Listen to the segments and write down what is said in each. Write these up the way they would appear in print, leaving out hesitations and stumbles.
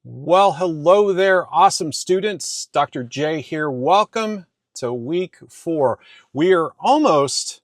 Well, hello there, awesome students. Dr. J here. Welcome to week 4. We are almost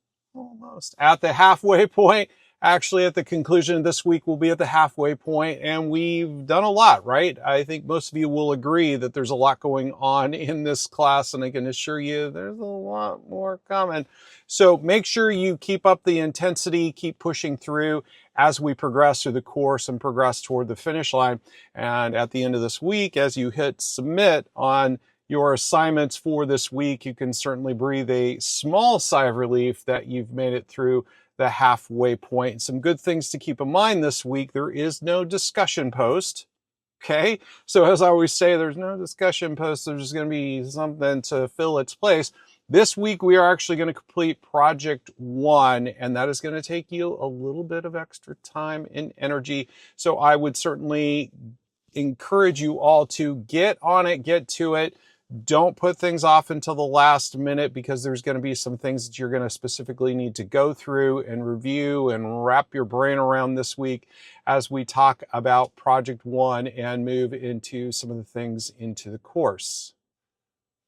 at the halfway point. Actually, at the conclusion of this week, we'll be at the halfway point, and we've done a lot, right? I think most of you will agree that there's a lot going on in this class, and I can assure you there's a lot more coming. So make sure you keep up the intensity, keep pushing through as we progress through the course and progress toward the finish line. And at the end of this week, as you hit submit on your assignments for this week, you can certainly breathe a small sigh of relief that you've made it through the halfway point. Some good things to keep in mind this week: there is no discussion post. Okay, so as I always say, there's no discussion post. There's going to be something to fill its place. This week, we are actually going to complete Project 1, and that is going to take you a little bit of extra time and energy. So I would certainly encourage you all to get on it, get to it. Don't put things off until the last minute, because there's going to be some things that you're going to specifically need to go through and review and wrap your brain around this week as we talk about Project 1 and move into some of the things into the course.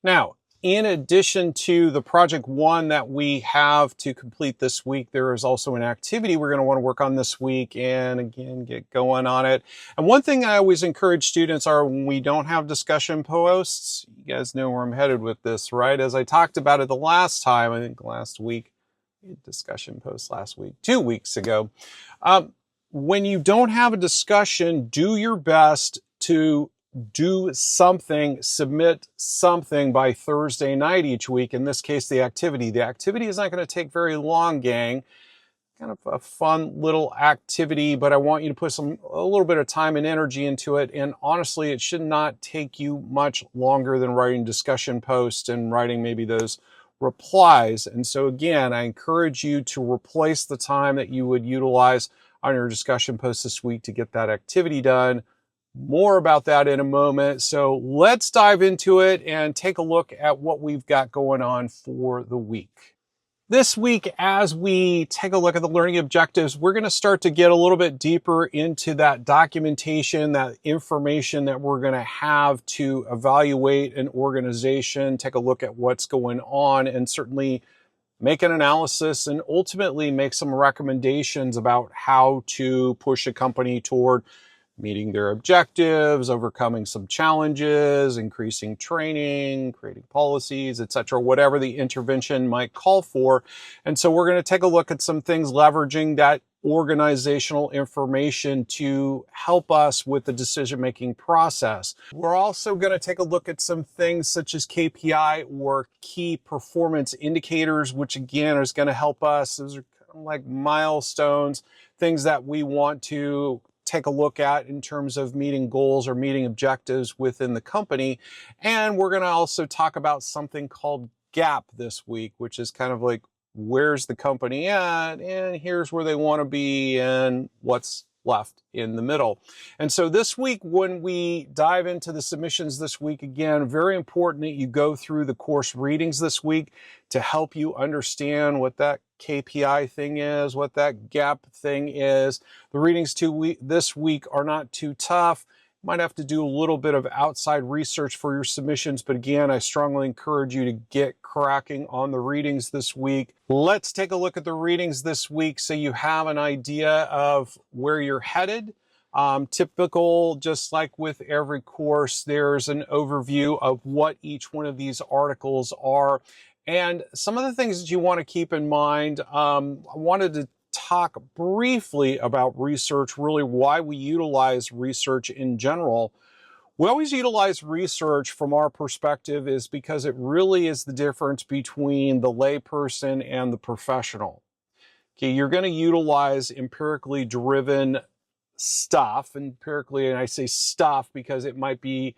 Now, in addition to the Project 1 that we have to complete this week, there is also an activity we're going to want to work on this week and again, get going on it. And one thing I always encourage students are, when we don't have discussion posts, you guys know where I'm headed with this, right? As I talked about it the last time, I think last week, discussion post last week, 2 weeks ago. When you don't have a discussion, do your best to do something, submit something by Thursday night each week. In this case, the activity. The activity is not going to take very long, gang. Kind of a fun little activity, but I want you to put a little bit of time and energy into it. And honestly, it should not take you much longer than writing discussion posts and writing maybe those replies. And so again, I encourage you to replace the time that you would utilize on your discussion post this week to get that activity done. More about that in a moment. So let's dive into it and take a look at what we've got going on for the week. This week, as we take a look at the learning objectives, we're going to start to get a little bit deeper into that documentation, that information that we're going to have to evaluate an organization, take a look at what's going on, and certainly make an analysis and ultimately make some recommendations about how to push a company toward meeting their objectives, overcoming some challenges, increasing training, creating policies, etc., whatever the intervention might call for. And so we're going to take a look at some things leveraging that organizational information to help us with the decision-making process. We're also going to take a look at some things such as KPI, or key performance indicators, which again is going to help us. Those are kind of like milestones, things that we want to take a look at in terms of meeting goals or meeting objectives within the company. And we're going to also talk about something called GAP this week, which is kind of like, where's the company at, and here's where they want to be, and what's left in the middle. And so this week, when we dive into the submissions this week, again, very important that you go through the course readings this week to help you understand what that KPI thing is, what that gap thing is. The readings this week are not too tough. You might have to do a little bit of outside research for your submissions, but again, I strongly encourage you to get cracking on the readings this week. Let's take a look at the readings this week so you have an idea of where you're headed. Typical, just like with every course, there's an overview of what each one of these articles are. And some of the things that you want to keep in mind, I wanted to talk briefly about research, really why we utilize research in general. We always utilize research from our perspective is because it really is the difference between the layperson and the professional. Okay, you're going to utilize empirically driven stuff, and I say stuff because it might be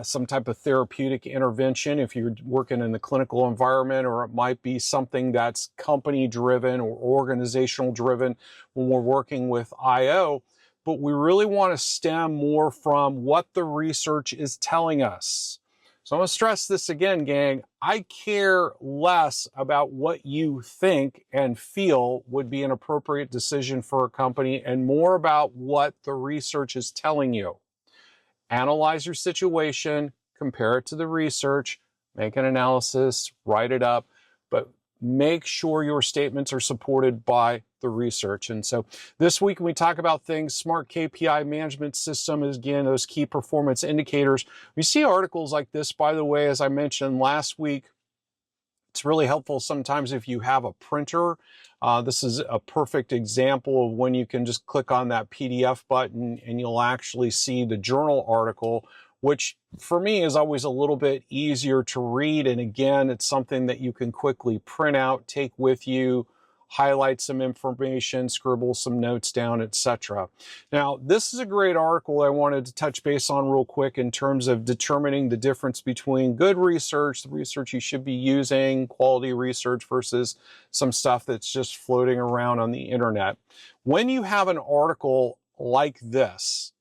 some type of therapeutic intervention if you're working in the clinical environment, or it might be something that's company driven or organizational driven when we're working with IO. But we really want to stem more from what the research is telling us. So I'm going to stress this again, gang. I care less about what you think and feel would be an appropriate decision for a company, and more about what the research is telling you. analyze your situation, compare it to the research, make an analysis, write it up, but make sure your statements are supported by the research. And so this week, when we talk about things, smart KPI management system is, again, those key performance indicators. We see articles like this, by the way, as I mentioned last week. It's really helpful sometimes if you have a printer. This is a perfect example of when you can just click on that PDF button and you'll actually see the journal article, which for me is always a little bit easier to read. And again, it's something that you can quickly print out, take with you, highlight some information, scribble some notes down, etc. Now, this is a great article I wanted to touch base on real quick in terms of determining the difference between good research, the research you should be using, quality research versus some stuff that's just floating around on the internet. When you have an article like this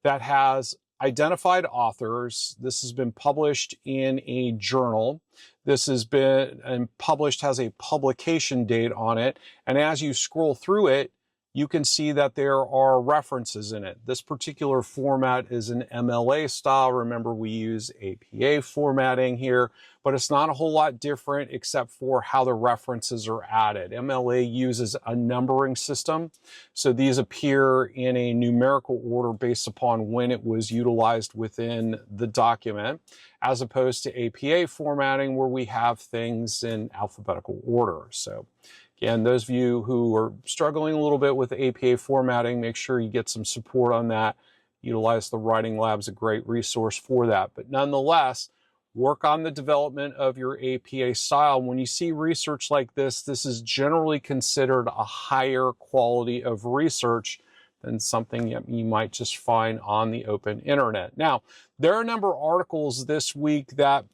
that has identified authors, this has been published in a journal, this has been published, has a publication date on it, and as you scroll through it, you can see that there are references in it. This particular format is an MLA style. Remember, we use APA formatting here, but it's not a whole lot different except for how the references are added. MLA uses a numbering system, so these appear in a numerical order based upon when it was utilized within the document, as opposed to APA formatting where we have things in alphabetical order. So again, those of you who are struggling a little bit with APA formatting, make sure you get some support on that. Utilize the Writing Lab's a great resource for that. But nonetheless, work on the development of your APA style. When you see research like this, this is generally considered a higher quality of research than something you might just find on the open internet. Now, there are a number of articles this week that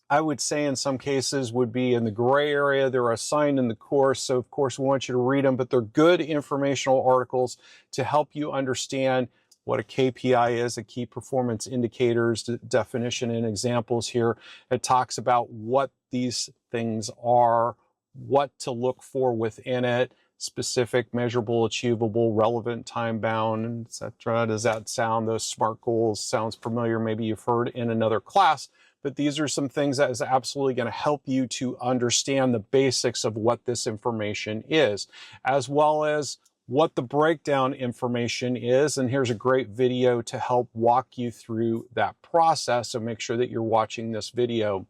I would say in some cases would be in the gray area. They're assigned in the course, so of course we want you to read them, but they're good informational articles to help you understand what a KPI is, a key performance indicators, definition and examples here. It talks about what these things are, what to look for within it, specific, measurable, achievable, relevant, time-bound, etc. Does that sound, those SMART goals, sounds familiar? Maybe you've heard in another class. But these are some things that is absolutely going to help you to understand the basics of what this information is, as well as what the breakdown information is. And here's a great video to help walk you through that process. So make sure that you're watching this video.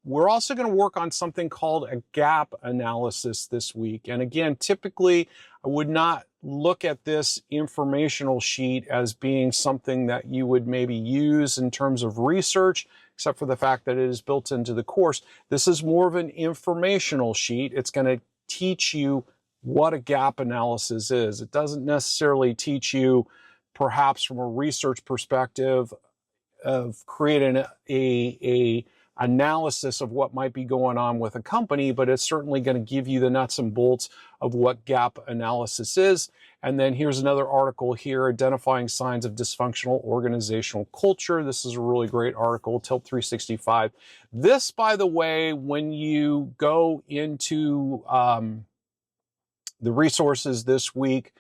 We're also going to work on something called a gap analysis this week. And again, typically I would not look at this informational sheet as being something that you would maybe use in terms of research, except for the fact that it is built into the course. This is more of an informational sheet. It's going to teach you what a gap analysis is. It doesn't necessarily teach you, perhaps from a research perspective, of creating a analysis of what might be going on with a company, but it's certainly going to give you the nuts and bolts of what gap analysis is. And then here's another article here, identifying signs of dysfunctional organizational culture. This is a really great article, Tilt 365. This, by the way, when you go into the resources this week,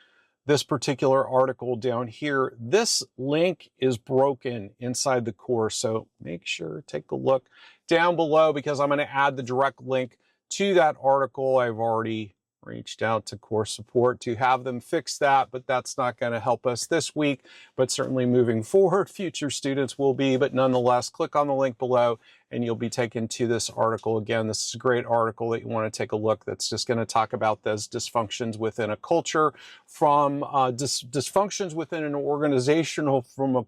this particular article down here, this link is broken inside the course. So make sure, take a look down below, because I'm going to add the direct link to that article. I've already reached out to course support to have them fix that, but that's not going to help us this week, but certainly moving forward, future students will be. But nonetheless, click on the link below and you'll be taken to this article. Again, this is a great article that you want to take a look, that's just going to talk about those dysfunctions within a culture, from dysfunctions within an organizational, from a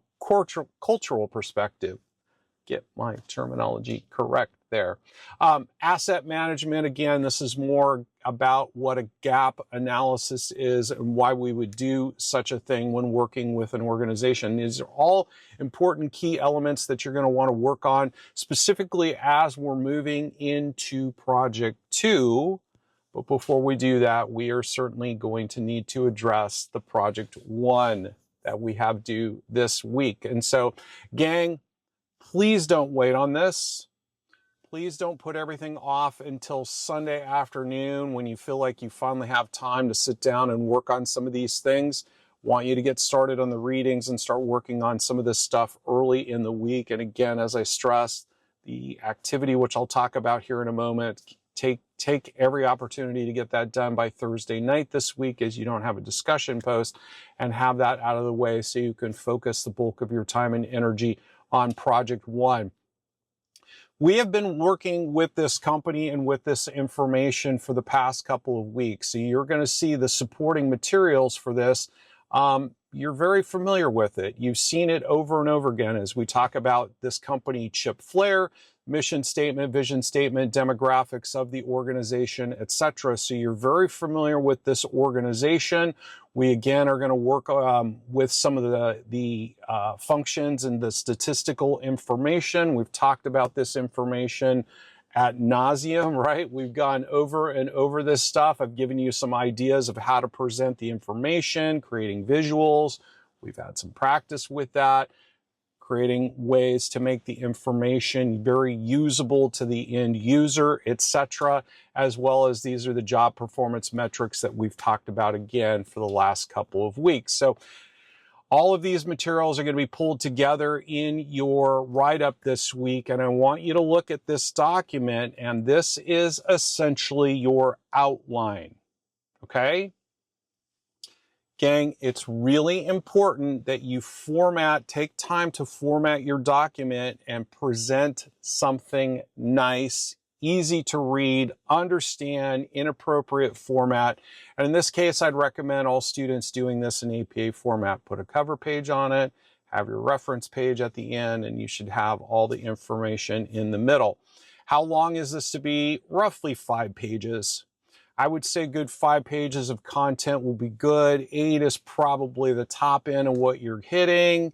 cultural perspective. Get my terminology correct there. Asset management, again, this is more about what a gap analysis is and why we would do such a thing when working with an organization. These are all important key elements that you're going to want to work on, specifically as we're moving into Project 2. But before we do that, we are certainly going to need to address the Project 1 that we have due this week. And so, gang, please don't wait on this. Please don't put everything off until Sunday afternoon when you feel like you finally have time to sit down and work on some of these things. Want you to get started on the readings and start working on some of this stuff early in the week. And again, as I stressed, the activity, which I'll talk about here in a moment, take every opportunity to get that done by Thursday night this week, as you don't have a discussion post, and have that out of the way so you can focus the bulk of your time and energy on project one. We have been working with this company and with this information for the past couple of weeks. So you're going to see the supporting materials for this. You're very familiar with it. You've seen it over and over again as we talk about this company, Chip Flair, mission statement, vision statement, demographics of the organization, etc. So you're very familiar with this organization. We again are going to work with some of the functions and the statistical information. We've talked about this information ad nauseum, right? We've gone over and over this stuff. I've given you some ideas of how to present the information, creating visuals. We've had some practice with that, creating ways to make the information very usable to the end user, etc., as well as these are the job performance metrics that we've talked about again for the last couple of weeks. So all of these materials are going to be pulled together in your write-up this week, and I want you to look at this document, and this is essentially your outline, okay? Gang, it's really important that you take time to format your document and present something nice, easy to read, understand, in appropriate format. And in this case, I'd recommend all students doing this in APA format. Put a cover page on it, have your reference page at the end, and you should have all the information in the middle. How long is this to be? Roughly 5 pages. I would say good 5 pages of content will be good. 8 is probably the top end of what you're hitting.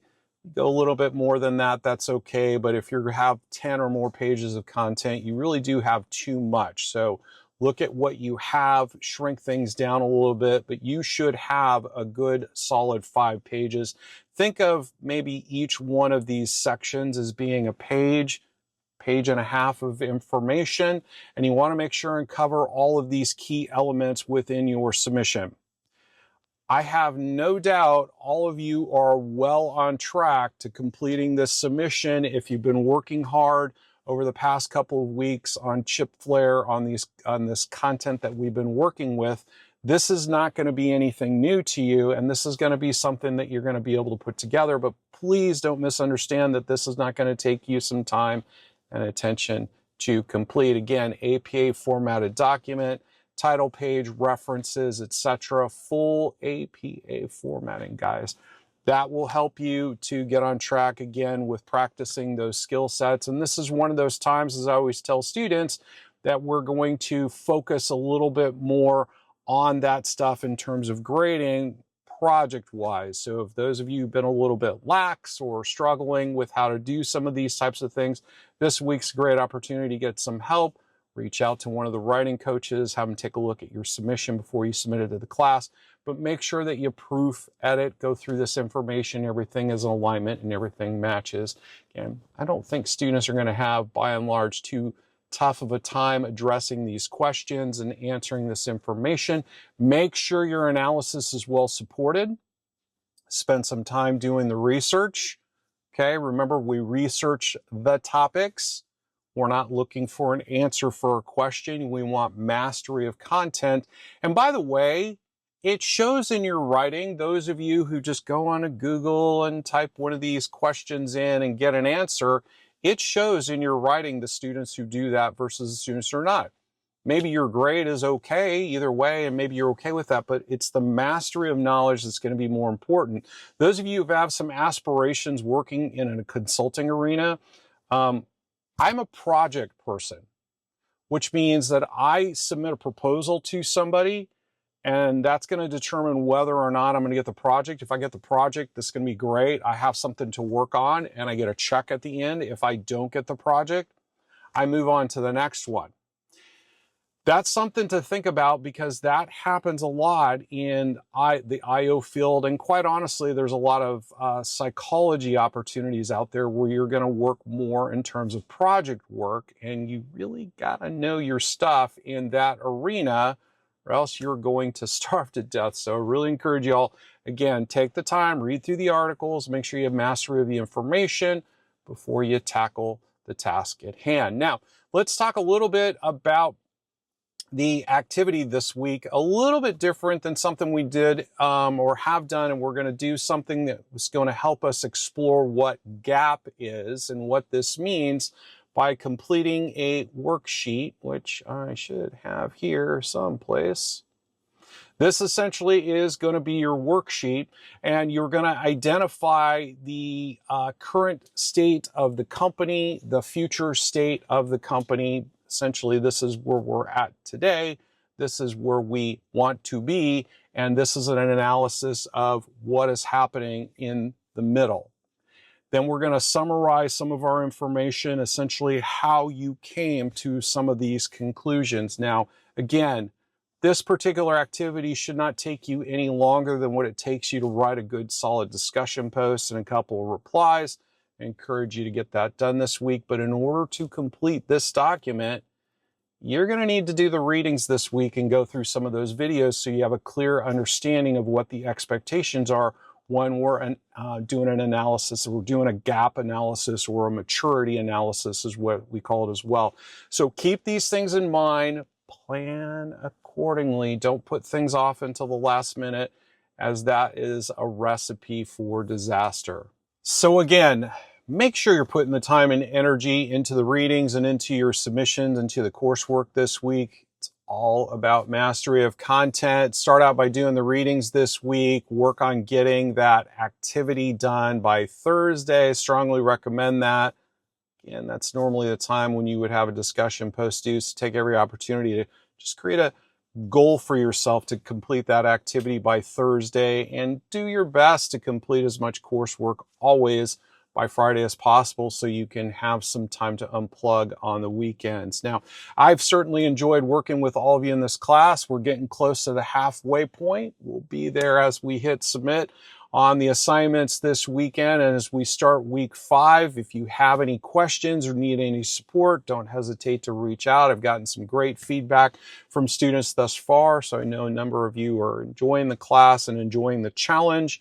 Go a little bit more than that, that's okay. But if you have 10 or more pages of content, you really do have too much. So look at what you have, shrink things down a little bit, but you should have a good solid 5 pages. Think of maybe each one of these sections as being a page and a half of information, and you want to make sure and cover all of these key elements within your submission. I have no doubt all of you are well on track to completing this submission if you've been working hard over the past couple of weeks on Chip Flair, on this content that we've been working with. This is not going to be anything new to you, and this is going to be something that you're going to be able to put together, but please don't misunderstand that this is not going to take you some time and attention to complete. Again, APA formatted document, title page, references, etc. Full APA formatting, guys. That will help you to get on track again with practicing those skill sets. And this is one of those times, as I always tell students, that we're going to focus a little bit more on that stuff in terms of grading project-wise. So if those of you who've been a little bit lax or struggling with how to do some of these types of things, this week's a great opportunity to get some help. Reach out to one of the writing coaches, have them take a look at your submission before you submit it to the class, but make sure that you proof, edit, go through this information, everything is in alignment and everything matches. And I don't think students are going to have, by and large, too tough of a time addressing these questions and answering this information. Make sure your analysis is well supported. Spend some time doing the research. Okay, remember we research the topics. We're not looking for an answer for a question. We want mastery of content. And by the way, it shows in your writing, those of you who just go on to Google and type one of these questions in and get an answer, it shows in your writing the students who do that versus the students who are not. Maybe your grade is okay either way, and maybe you're okay with that, but it's the mastery of knowledge that's going to be more important. Those of you who have some aspirations working in a consulting arena, I'm a project person, which means that I submit a proposal to somebody, and that's going to determine whether or not I'm going to get the project. If I get the project, that's going to be great. I have something to work on, and I get a check at the end. If I don't get the project, I move on to the next one. That's something to think about because that happens a lot in the IO field. And quite honestly, there's a lot of psychology opportunities out there where you're going to work more in terms of project work. And you really got to know your stuff in that arena or else you're going to starve to death. So I really encourage y'all again, take the time, read through the articles, make sure you have mastery of the information before you tackle the task at hand. Now, let's talk a little bit about the activity this week, a little bit different than something we did or have done, and we're going to do something that was going to help us explore what GAP is and what this means by completing a worksheet, which I should have here someplace. This essentially is going to be your worksheet, and you're going to identify the current state of the company, the future state of the company. Essentially, this is where we're at today. This is where we want to be, and this is an analysis of what is happening in the middle. Then we're going to summarize some of our information, essentially how you came to some of these conclusions. Now, again, this particular activity should not take you any longer than what it takes you to write a good solid discussion post and a couple of replies. I encourage you to get that done this week. But in order to complete this document, you're going to need to do the readings this week and go through some of those videos so you have a clear understanding of what the expectations are when we're doing an analysis. We're doing a gap analysis or a maturity analysis is what we call it as well. So keep these things in mind, plan accordingly. Don't put things off until the last minute, as that is a recipe for disaster. So again, make sure you're putting the time and energy into the readings and into your submissions, into the coursework this week. It's all about mastery of content. Start out by doing the readings this week. Work on getting that activity done by Thursday. Strongly recommend that. Again, that's normally the time when you would have a discussion post due. So take every opportunity to just create a goal for yourself to complete that activity by Thursday, and do your best to complete as much coursework always by Friday as possible so you can have some time to unplug on the weekends. Now, I've certainly enjoyed working with all of you in this class. We're getting close to the halfway point. We'll be there as we hit submit on the assignments this weekend. And as we start week 5, if you have any questions or need any support, don't hesitate to reach out. I've gotten some great feedback from students thus far, so I know a number of you are enjoying the class and enjoying the challenge.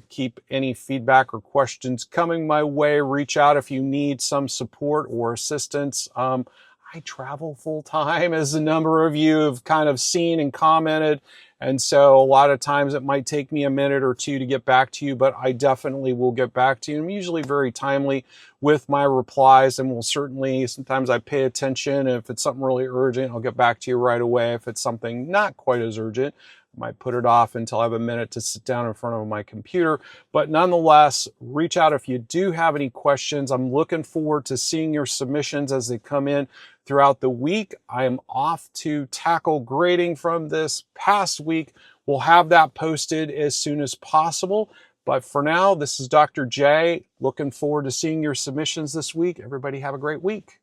Keep any feedback or questions coming my way. Reach out if you need some support or assistance. I travel full time, as a number of you have kind of seen and commented. And so a lot of times it might take me a minute or two to get back to you, but I definitely will get back to you. I'm usually very timely with my replies, and will certainly, sometimes I pay attention. If it's something really urgent, I'll get back to you right away. If it's something not quite as urgent, I might put it off until I have a minute to sit down in front of my computer. But nonetheless, reach out if you do have any questions. I'm looking forward to seeing your submissions as they come in throughout the week. I am off to tackle grading from this past week. We'll have that posted as soon as possible. But for now, this is Dr. J. Looking forward to seeing your submissions this week. Everybody have a great week.